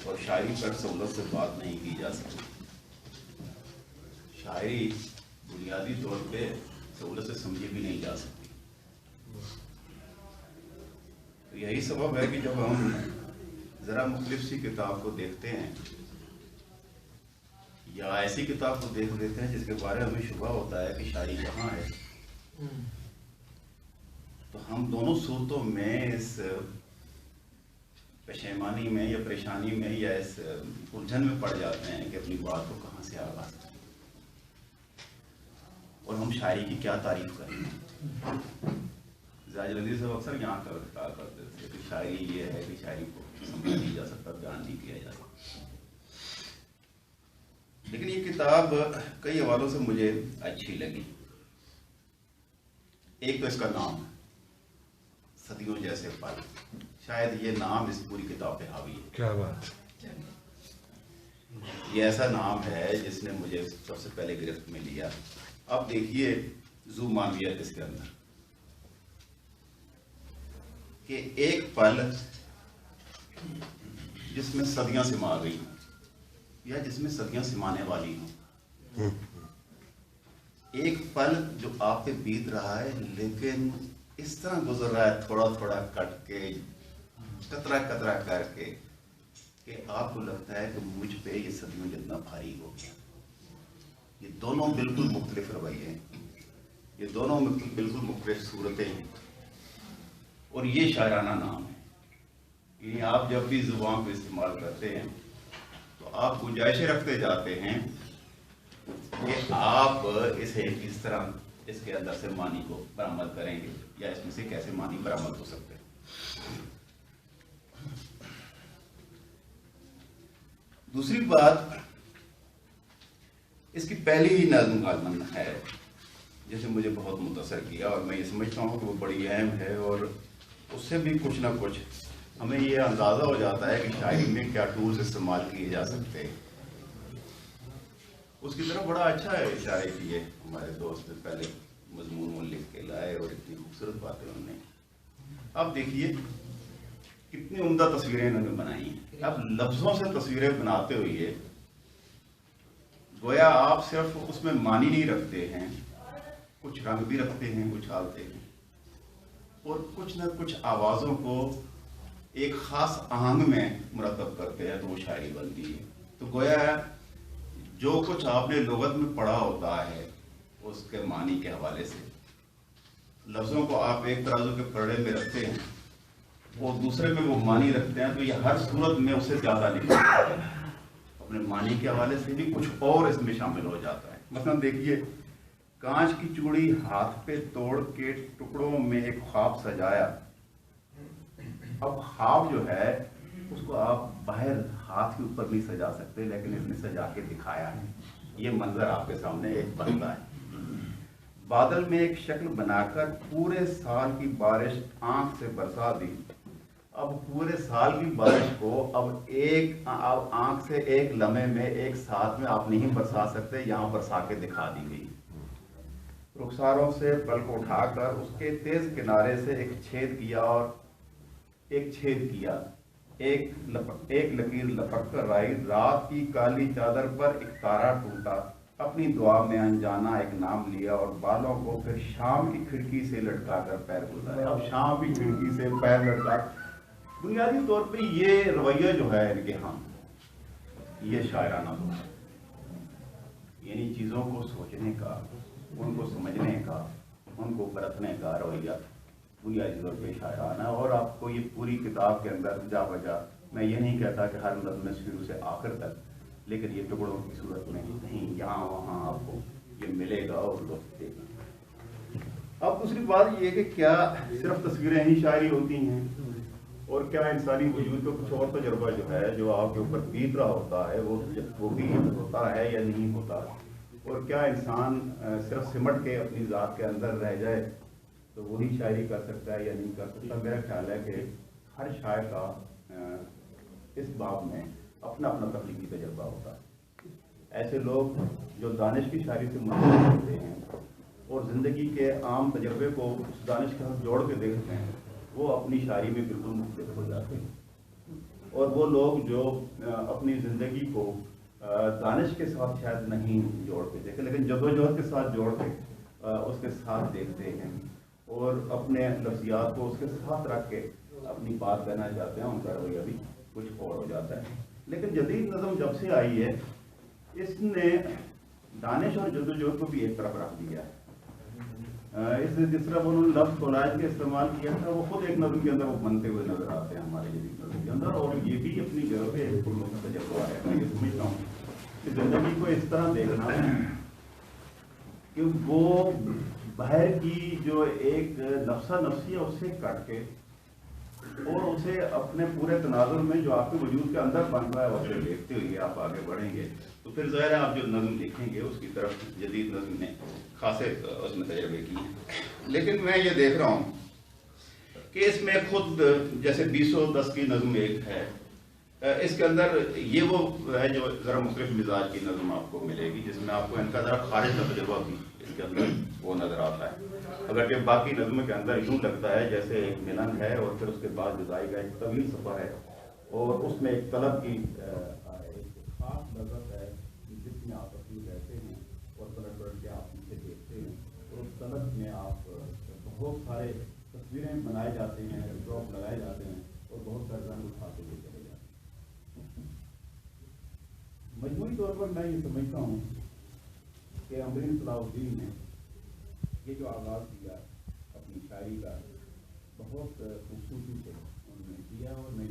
اور شاعری پر سہولت سے بات نہیں کی جا سکتی. شاعری بنیادی طور پہ سہولت سے سمجھی بھی نہیں جا سکتی. تو یہی سبب ہے کہ جب ہم ذرا مختلف سی کتاب کو دیکھتے ہیں یا ایسی کتاب کو دیکھ لیتے ہیں جس کے بارے میں ہمیں شبہ ہوتا ہے کہ شاعری کہاں ہے، تو ہم دونوں صورتوں میں اس پشیمانی میں یا پریشانی میں یا اس الجھن میں پڑ جاتے ہیں کہ اپنی بات کو کہاں سے آغاز کریں اور ہم شاعری کی کیا تعریف کریں. زاہد جلندری صاحب اکثر یہاں کہا کرتے تھے کہ شاعری یہ ہے کہ شاعری کو سمجھا نہیں جا سکتا، بیان نہیں کیا جا سکتا. لیکن یہ کتاب کئی حوالوں سے مجھے اچھی لگی. ایک تو اس کا نام صدیوں جیسے پل، شاید یہ نام اس پوری کتاب پہ حاوی ہے. کیا بات. یہ ایسا نام ہے جس نے مجھے سب سے پہلے گرفت میں لیا. اب دیکھیے ذو معنویت اس کے اندر کہ ایک پل جس میں صدیاں سما گئی ہوں یا جس میں صدیاں سمانے والی ہوں. ایک پل جو آپ پہ بیت رہا ہے لیکن اس طرح گزر رہا ہے تھوڑا تھوڑا کٹ کے، قطرہ قطرہ کر کے، کہ آپ کو لگتا ہے کہ مجھ پہ یہ صدیوں جتنا بھاری ہو گیا. یہ دونوں بالکل مختلف رویے ہیں، یہ دونوں بالکل مختلف صورتیں ہیں، اور یہ شاعرانہ نام ہے. یعنی آپ جب بھی زبان کو استعمال کرتے ہیں تو آپ گنجائشیں رکھتے جاتے ہیں کہ آپ اسے کس طرح اس کے اندر سے معنی کو برآمد کریں گے یا اس میں سے کیسے معنی برآمد ہو سکتے ہیں. دوسری بات، اس کی پہلی ہی نظم ہے جسے مجھے بہت متاثر کیا، اور میں یہ سمجھتا ہوں کہ وہ بڑی اہم ہے، اور اس سے بھی کچھ نہ کچھ ہمیں یہ اندازہ ہو جاتا ہے کہ شاعری میں کیا ٹولز استعمال کیے جا سکتے ہیں. اس کی طرف بڑا اچھا ہے اشارے کیے ہمارے دوست نے، پہلے مضمون وہ لکھ کے لائے اور اتنی خوبصورت باتیں انہوں نے. اب دیکھیے کتنی عمدہ تصویریں انہوں نے بنائی ہیں. اب لفظوں سے تصویریں بناتے ہوئے گویا آپ صرف اس میں معنی نہیں رکھتے ہیں، کچھ رنگ بھی رکھتے ہیں، کچھ ڈالتے ہیں، اور کچھ نہ کچھ آوازوں کو ایک خاص آہنگ میں مرتب کرتے ہیں تو وہ شاعری بنتی ہے. تو گویا جو کچھ آپ نے لغت میں پڑھا ہوتا ہے اس کے معنی کے حوالے سے لفظوں کو آپ ایک ترازو کے پڑھے میں رکھتے ہیں اور دوسرے میں وہ معنی رکھتے ہیں، تو یہ ہر صورت میں اس سے زیادہ نکلتا ہے. اپنے معنی کے حوالے سے بھی کچھ اور اس میں شامل ہو جاتا ہے. مثلا دیکھیے، کانچ کی چوڑی ہاتھ پہ توڑ کے ٹکڑوں میں ایک خواب سجایا. اب خواب جو ہے اس کو آپ باہر ہاتھ کے اوپر نہیں سجا سکتے، لیکن اس نے سجا کے دکھایا ہے. یہ منظر آپ کے سامنے ایک بنتا ہے. بادل میں ایک شکل بنا کر پورے سال کی بارش آنکھ سے برسا دی. اب پورے سال کی بارش کو اب آنکھ سے ایک لمحے میں ایک ساتھ میں آپ نہیں برسا سکتے، یہاں برسا کے دکھا دی گئی. رخساروں سے پلک اٹھا کر اس کے تیز کنارے سے ایک چھید کیا اور ایک لکیر لپک کر آئی. رات کی کالی چادر پر ایک تارا ٹوٹا. اپنی دعا میں انجانا ایک نام لیا اور بالوں کو پھر شام کی کھڑکی سے لٹکا کر پیر گزارے. اب شام کی کھڑکی سے پیر لٹکا. بنیادی طور پہ یہ رویہ جو ہے ان کے ہاں، یہ شاعرانہ ہے. یعنی چیزوں کو سوچنے کا، ان کو سمجھنے کا، ان کو برتنے کا رویہ بنیادی طور پہ شاعرانہ. اور آپ کو یہ پوری کتاب کے اندر جا بجا، میں یہ نہیں کہتا کہ ہر لفظ میں شروع سے آخر تک، لیکن یہ ٹکڑوں کی صورت میں نہیں، یہاں وہاں آپ کو یہ ملے گا اور لطف دے گا. اب دوسری بات یہ کہ کیا صرف تصویریں ہی شاعری ہوتی ہیں، اور کیا انسانی وجود کا کچھ اور تجربہ جو ہے جو آپ کے اوپر بیت رہا ہوتا ہے وہ بھی ہوتا ہے یا نہیں ہوتا، اور کیا انسان صرف سمٹ کے اپنی ذات کے اندر رہ جائے تو وہی شاعری کر سکتا ہے یا نہیں کر سکتا. میرا خیال ہے کہ ہر شاعر کا اس باب میں اپنا اپنا تخلیقی تجربہ ہوتا ہے. ایسے لوگ جو دانش کی شاعری سے منسلک ہوتے ہیں اور زندگی کے عام تجربے کو اس دانش کے ساتھ جوڑ کے دیکھتے ہیں، وہ اپنی شاعری میں بالکل مختلف ہو جاتے ہیں. اور وہ لوگ جو اپنی زندگی کو دانش کے ساتھ شاید نہیں جوڑ کے دیکھتے لیکن جدوجہد کے ساتھ جوڑ کے اس کے ساتھ دیکھتے ہیں اور اپنے لفظیات کو اس کے ساتھ رکھ کے اپنی بات کہنا چاہتے ہیں، ان کا رویہ بھی کچھ اور ہو جاتا ہے. لیکن جدید نظم جب سے آئی ہے اس نے دانش اور جدوجہد کو بھی ایک طرف رکھ دیا ہے. اس نے جس طرح انہوں نے لفظ کولائج کا استعمال کیا تھا وہ خود ایک نظم کے اندر وہ بنتے ہوئے نظر آتے ہیں ہمارے جدید نظم کے اندر، اور یہ بھی اپنی جگہ پہ ایک تجربہ ہے. میں یہ سمجھتا ہوں کہ زندگی کو اس طرح دیکھنا کہ وہ باہر کی جو ایک نفسہ نفسی ہے اس سے کٹ کے اور اسے اپنے پورے تناظر میں جو آپ کے وجود کے اندر بن رہا ہے اسے دیکھتے ہوئے آپ آگے بڑھیں گے تو پھر ظاہر ہے آپ جو نظم لکھیں گے اس کی طرف جدید نظم نے خاصے اس میں تجربے کی ہیں. لیکن میں یہ دیکھ رہا ہوں کہ اس میں خود جیسے 2010 کی نظم ایک ہے، اس کے اندر یہ وہ ہے جو ذرا مختلف مزاج کی نظم آپ کو ملے گی جس میں آپ کو ان کا ذرا خارج کا تجربہ بھی اس کے اندر وہ نظر آتا ہے. اگرچہ باقی نظم کے اندر یوں لگتا ہے جیسے ایک ملن ہے اور پھر اس کے بعد جدائی کا ایک طویل سفر ہے اور اس میں ایک طلب کی ایک خاص لذت ہے جس میں آپ اپنی رہتے ہیں اور پلٹ پلٹ کے آپ اسے دیکھتے ہیں اور اس طلب میں آپ بہت سارے تصویریں بنائے جاتے ہیں، ڈراپ لگائے جاتے ہیں اور بہت سارے رنگ اٹھاتے ہوئے چلے جاتے ہیں. مجموعی طور پر میں یہ سمجھتا ہوں کہ امرین صلاح الدین نے یہ جو آغاز کیا اپنی شاعری کا بہت خوبصورتی سے انہوں نے کیا اور میں